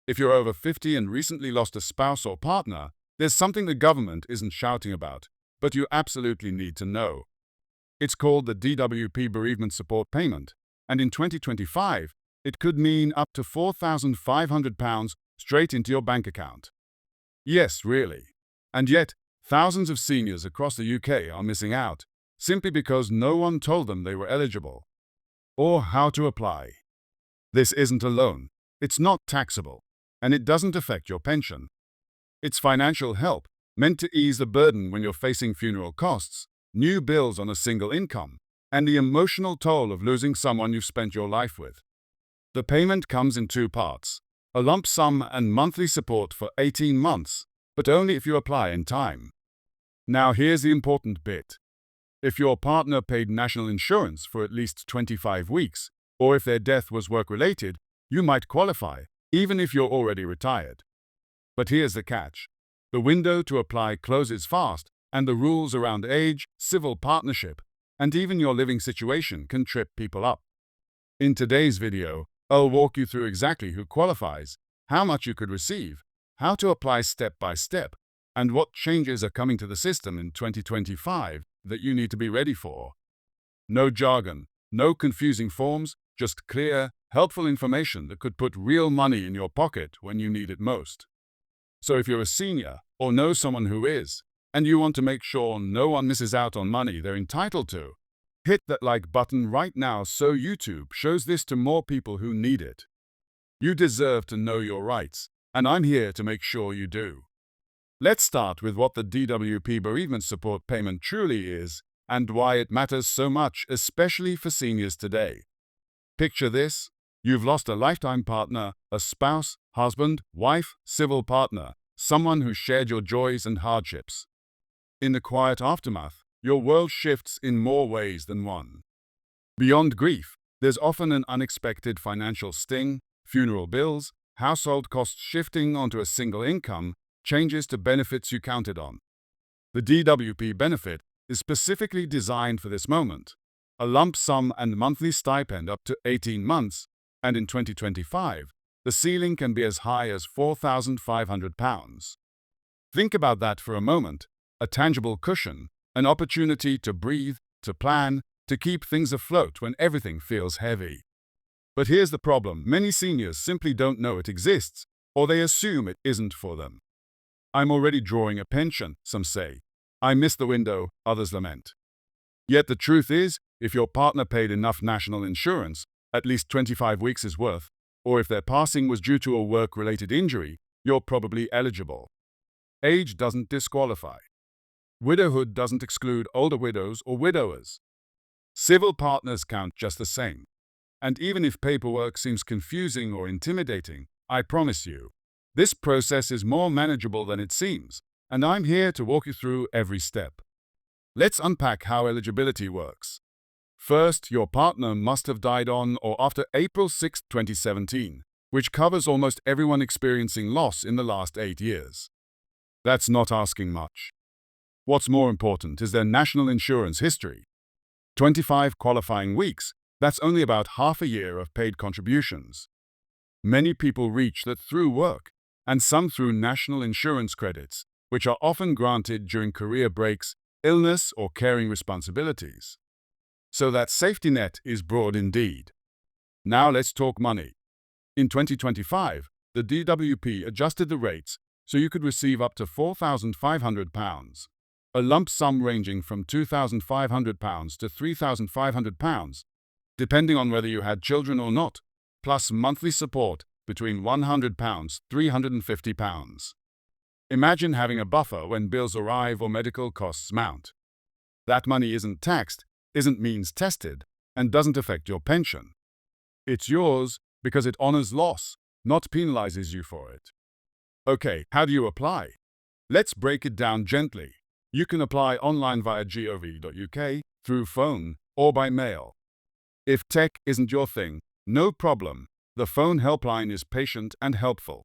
If you're over 50 and recently lost a spouse or partner, there's something the government isn't shouting about, but you absolutely need to know. It's called the DWP Bereavement Support Payment, and in 2025, it could mean up to £4,500 straight into your bank account. Yes, really. And yet, thousands of seniors across the UK are missing out, simply because no one told them they were eligible or how to apply. This isn't a loan, it's not taxable, and it doesn't affect your pension. It's financial help, meant to ease the burden when you're facing funeral costs, new bills on a single income, and the emotional toll of losing someone you've spent your life with. The payment comes in two parts, a lump sum and monthly support for 18 months, but only if you apply in time. Now here's the important bit. If your partner paid national insurance for at least 25 weeks, or if their death was work-related, you might qualify, even if you're already retired. But here's the catch. The window to apply closes fast, and the rules around age, civil partnership, and even your living situation can trip people up. In today's video, I'll walk you through exactly who qualifies, how much you could receive, how to apply step by step, and what changes are coming to the system in 2025 that you need to be ready for. No jargon, no confusing forms, just clear, helpful information that could put real money in your pocket when you need it most. So if you're a senior or know someone who is, and you want to make sure no one misses out on money they're entitled to, hit that like button right now so YouTube shows this to more people who need it. You deserve to know your rights, and I'm here to make sure you do. Let's start with what the DWP Bereavement Support Payment truly is and why it matters so much, especially for seniors today. Picture this. You've lost a lifetime partner, a spouse, husband, wife, civil partner, someone who shared your joys and hardships. In the quiet aftermath, your world shifts in more ways than one. Beyond grief, there's often an unexpected financial sting, funeral bills, household costs shifting onto a single income, changes to benefits you counted on. The DWP benefit is specifically designed for this moment, a lump sum and monthly stipend up to 18 months, and in 2025, the ceiling can be as high as £4,500. Think about that for a moment, a tangible cushion, an opportunity to breathe, to plan, to keep things afloat when everything feels heavy. But here's the problem, many seniors simply don't know it exists, or they assume it isn't for them. I'm already drawing a pension, some say. I missed the window, others lament. Yet the truth is, if your partner paid enough national insurance, at least 25 weeks is worth, or if their passing was due to a work-related injury, you're probably eligible. Age doesn't disqualify. Widowhood doesn't exclude older widows or widowers. Civil partners count just the same. And even if paperwork seems confusing or intimidating, I promise you, this process is more manageable than it seems, and I'm here to walk you through every step. Let's unpack how eligibility works. First, your partner must have died on or after April 6, 2017, which covers almost everyone experiencing loss in the last 8 years. That's not asking much. What's more important is their national insurance history. 25 qualifying weeks, that's only about half a year of paid contributions. Many people reach that through work, and some through national insurance credits, which are often granted during career breaks, illness, or caring responsibilities. So that safety net is broad indeed. Now let's talk money. In 2025, the DWP adjusted the rates so you could receive up to £4,500, a lump sum ranging from £2,500 to £3,500, depending on whether you had children or not, plus monthly support between £100 £350. Imagine having a buffer when bills arrive or medical costs mount. That money isn't taxed, isn't means tested, and doesn't affect your pension. It's yours because it honors loss, not penalizes you for it. Okay, how do you apply? Let's break it down gently. You can apply online via gov.uk, through phone, or by mail. If tech isn't your thing, no problem. The phone helpline is patient and helpful.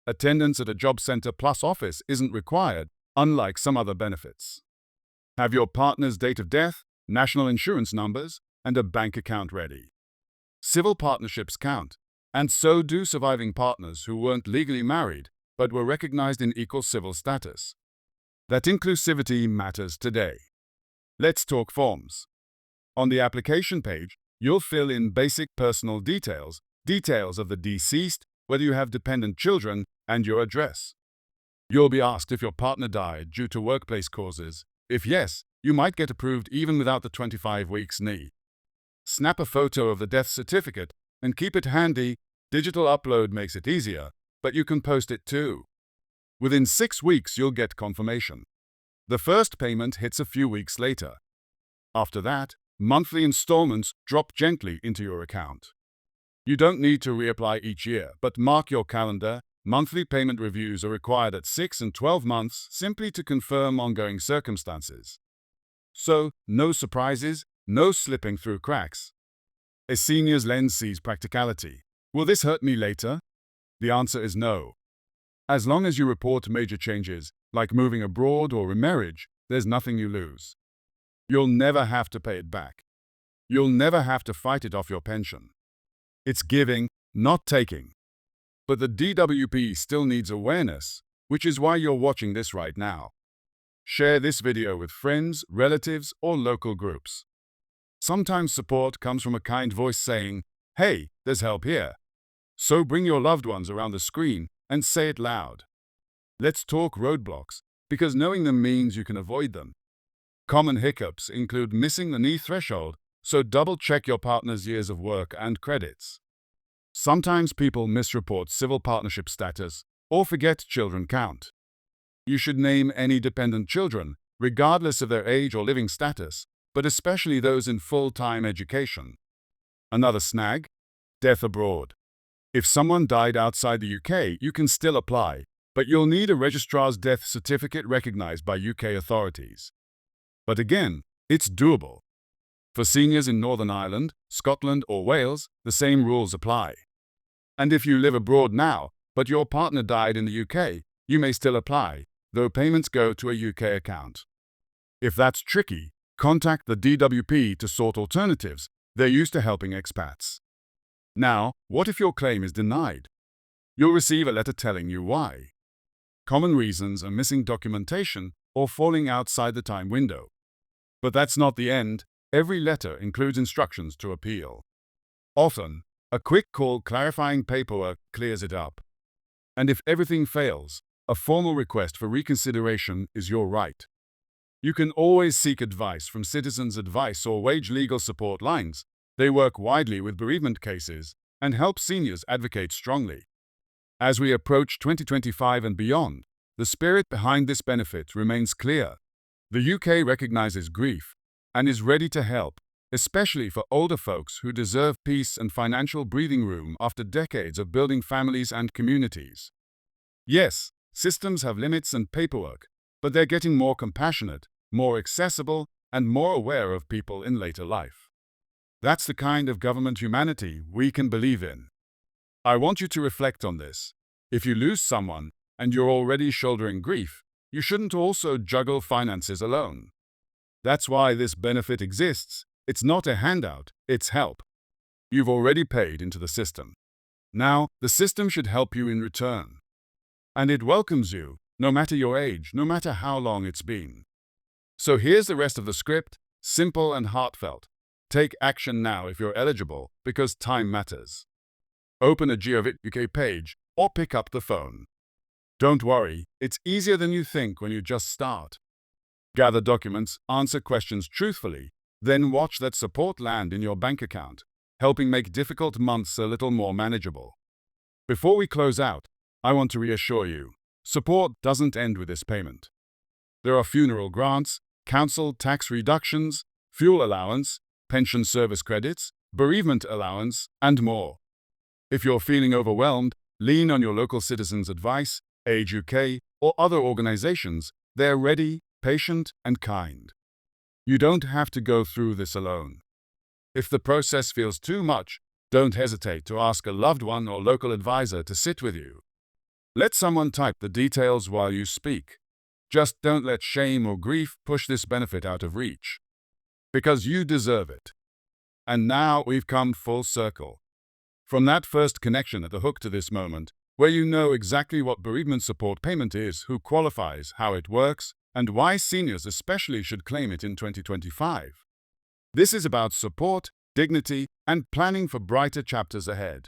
Attendance at a job center plus office isn't required, unlike some other benefits. Have your partner's date of death, national insurance numbers, and a bank account ready. Civil partnerships count, And so do surviving partners who weren't legally married, but were recognized in equal civil status. That inclusivity matters today. Let's talk forms. On the application page, you'll fill in basic personal details, details of the deceased, whether you have dependent children, and your address. You'll be asked if your partner died due to workplace causes. If yes, you might get approved even without the 25 weeks need. Snap a photo of the death certificate and keep it handy. Digital upload makes it easier, but you can post it too. Within 6 weeks, you'll get confirmation. The first payment hits a few weeks later. After that, monthly installments drop gently into your account. You don't need to reapply each year, but mark your calendar. Monthly payment reviews are required at 6 and 12 months simply to confirm ongoing circumstances. So, no surprises, no slipping through cracks. A senior's lens sees practicality. Will this hurt me later? The answer is no. As long as you report major changes, like moving abroad or remarriage, there's nothing you lose. You'll never have to pay it back. You'll never have to fight it off your pension. It's giving, not taking. But the DWP still needs awareness, which is why you're watching this right now. Share this video with friends, relatives, or local groups. Sometimes support comes from a kind voice saying, "Hey, there's help here." So bring your loved ones around the screen and say it loud. Let's talk roadblocks, because knowing them means you can avoid them. Common hiccups include missing the knee threshold, so double-check your partner's years of work and credits. Sometimes people misreport civil partnership status or forget children count. You should name any dependent children, regardless of their age or living status, but especially those in full-time education. Another snag? Death abroad. If someone died outside the UK, you can still apply, but you'll need a registrar's death certificate recognized by UK authorities. But again, it's doable. For seniors in Northern Ireland, Scotland, or Wales, the same rules apply. And if you live abroad now, but your partner died in the UK, you may still apply, though payments go to a UK account. If that's tricky, contact the DWP to sort alternatives. They're used to helping expats. Now, what if your claim is denied? You'll receive a letter telling you why. Common reasons are missing documentation or falling outside the time window. But that's not the end. Every letter includes instructions to appeal. Often, a quick call clarifying paperwork clears it up. And if everything fails, a formal request for reconsideration is your right. You can always seek advice from Citizens Advice or Wage Legal Support lines. They work widely with bereavement cases and help seniors advocate strongly. As we approach 2025 and beyond, the spirit behind this benefit remains clear. The UK recognizes grief and is ready to help, especially for older folks who deserve peace and financial breathing room after decades of building families and communities. Yes, systems have limits and paperwork, but they're getting more compassionate, more accessible, and more aware of people in later life. That's the kind of government humanity we can believe in. I want you to reflect on this. If you lose someone and you're already shouldering grief, you shouldn't also juggle finances alone. That's why this benefit exists. It's not a handout, it's help. You've already paid into the system. Now, the system should help you in return. And it welcomes you, no matter your age, no matter how long it's been. So here's the rest of the script, simple and heartfelt. Take action now if you're eligible, because time matters. Open a DWP UK page or pick up the phone. Don't worry, it's easier than you think when you just start. Gather documents, answer questions truthfully, then watch that support land in your bank account, helping make difficult months a little more manageable. Before we close out, I want to reassure you, support doesn't end with this payment. There are funeral grants, council tax reductions, fuel allowance, pension service credits, bereavement allowance, and more. If you're feeling overwhelmed, lean on your local Citizens Advice, Age UK, or other organizations. They're ready, patient, and kind. You don't have to go through this alone. If the process feels too much, don't hesitate to ask a loved one or local advisor to sit with you. Let someone type the details while you speak. Just don't let shame or grief push this benefit out of reach. Because you deserve it. And now we've come full circle. From that first connection at the hook to this moment, where you know exactly what bereavement support payment is, who qualifies, how it works, and why seniors especially should claim it in 2025. This is about support, dignity, and planning for brighter chapters ahead.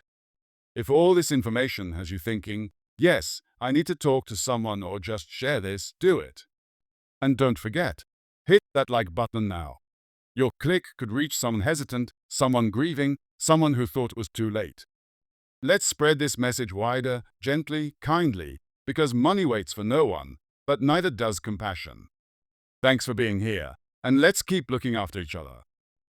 If all this information has you thinking, yes, I need to talk to someone or just share this, do it. And don't forget, hit that like button now. Your click could reach someone hesitant, someone grieving, someone who thought it was too late. Let's spread this message wider, gently, kindly, because money waits for no one, but neither does compassion. Thanks for being here, and let's keep looking after each other.